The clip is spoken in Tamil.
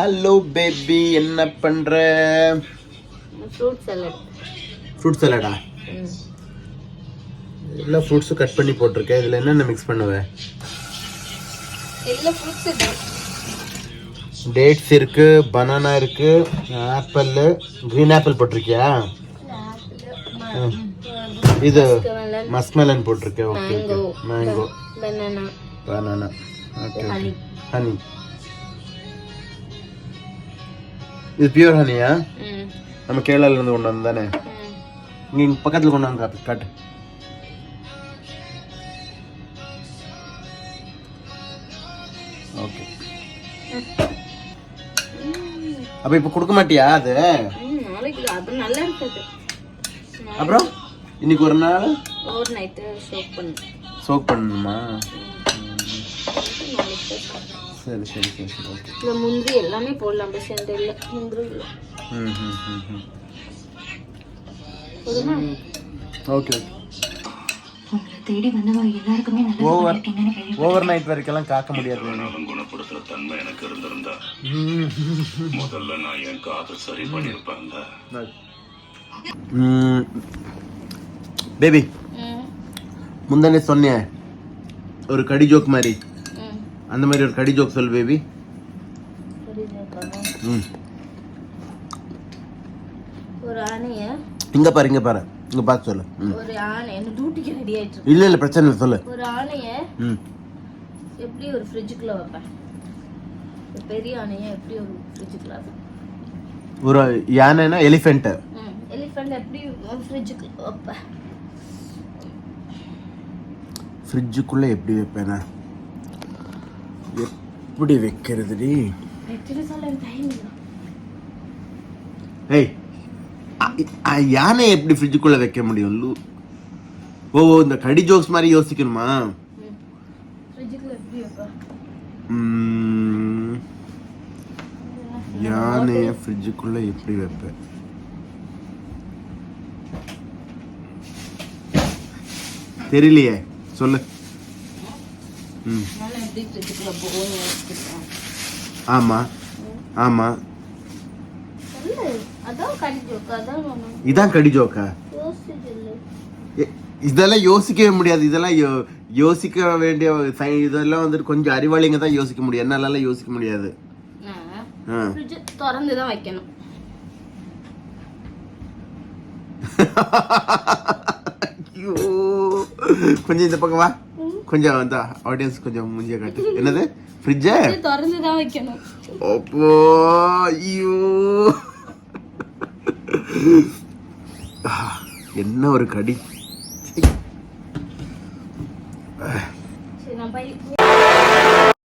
ஹலோ பேபி, என்ன பண்ற? ஃப்ரூட் சலாடா? எல்லா ஃப்ரூட்ஸும் கட் பண்ணி போட்டிருக்கேன். இதுல என்னென்ன மிக்ஸ் பண்ணுவ? எல்லா ஃப்ரூட்ஸ் இருக்கு. டேட்ஸ் இருக்கு, பனானா இருக்கு, ஆப்பிள், கிரீன் ஆப்பிள் போட்டிருக்கியா? இது மஸ்க்மெலன் போட்டிருக்கேன். Okay okay. Mango, banana, okay. Honey. இது பியூர் ஹனியா? நம்ம கேரளால இருந்து கொண்டு வந்து தானே? இங்க பக்கத்துல கொண்டு வந்து காட்டு. ஓகே. அப்ப இப்ப கொடுக்க மாட்டியா அது? நாளைக்கு அது நல்லா இருக்குது. அப்புறம் இன்னைக்கு ஒரு நாள் ஓவர் நைட் சோக் பண்ணணுமா? சரி சரி சரி சரி. ஓகே. இந்த முந்திரி எல்லாமே போடலாம். பெசன்ட் இல்ல முந்திரி இல்ல. போதுமா? Okay okay. உங்களை தேடி வந்தவங்க எல்லாருக்குமே நல்லது. ஓவர் நைட் வரைக்கும் காக்க முடியாது. குணப்படுத்துற தன்மை எனக்கு இருந்திருந்தா முதல்ல நான் என் காதை சரி பண்ணிருப்பேன்ல. பேபி, முந்தானே சொன்னேன் ஒரு கடி ஜோக் மாதிரி. அந்த மாதிரி ஒரு கடி ஜோக் சொல்லு பேபி. ஒரு ஆணைய இங்க பாரு இங்க பார்த்து சொல்லு. ஒரு ஆணை என்ன டியூட்டிக்கு ரெடி ஆயிட்டு. இல்ல பிரச்சனை இல்லை, சொல்லு. ஒரு ஆணைய எப்படி ஒரு ஃப்ரிட்ஜுக்குள்ள வைப்பேன்? ஒரு பெரிய ஆணைய எப்படி ஒரு ஃப்ரிட்ஜுக்குள்ள வைப்பேன்? ஒரு யானைனா எலிஃபென்ட் எப்படி ஃப்ரிட்ஜுக்குள்ள வைப்பேன்? ஃப்ரிட்ஜுக்குள்ள எப்படி வைப்பேனா? எப்படி வைக்கிறதுடி? ஏய், யானை எப்படி ஃப்ரிட்ஜுக்குள்ள வைக்க முடியும்? ஓ, இந்த கடி ஜோக்ஸ் மாதிரி யோசிக்கணுமா? யானைய ஃப்ரிட்ஜுக்குள்ள எப்படி வைப்பேன்? தெரியலையே, சொல்லு. ஆமா ஆமா, இதான் கடி ஜோக்கா? இதெல்லாம் யோசிக்கவே முடியாது. இதெல்லாம் யோசிக்க வேண்டிய இதெல்லாம் வந்துட்டு கொஞ்சம் அறிவாளிங்க தான் யோசிக்க முடியும். என்னால யோசிக்க முடியாது. திறந்துதான் வைக்கணும். ஐயோ, கொஞ்சம் இந்த பக்கம் வா. கொஞ்சம் வந்தா ஆடியன்ஸ் கொஞ்சம் மூஞ்சிய காட்டு. என்னது? ஃப்ரிட்ஜ திறந்துதான் வைக்கணும். அப்போ ஐயோ, என்ன ஒரு கடி.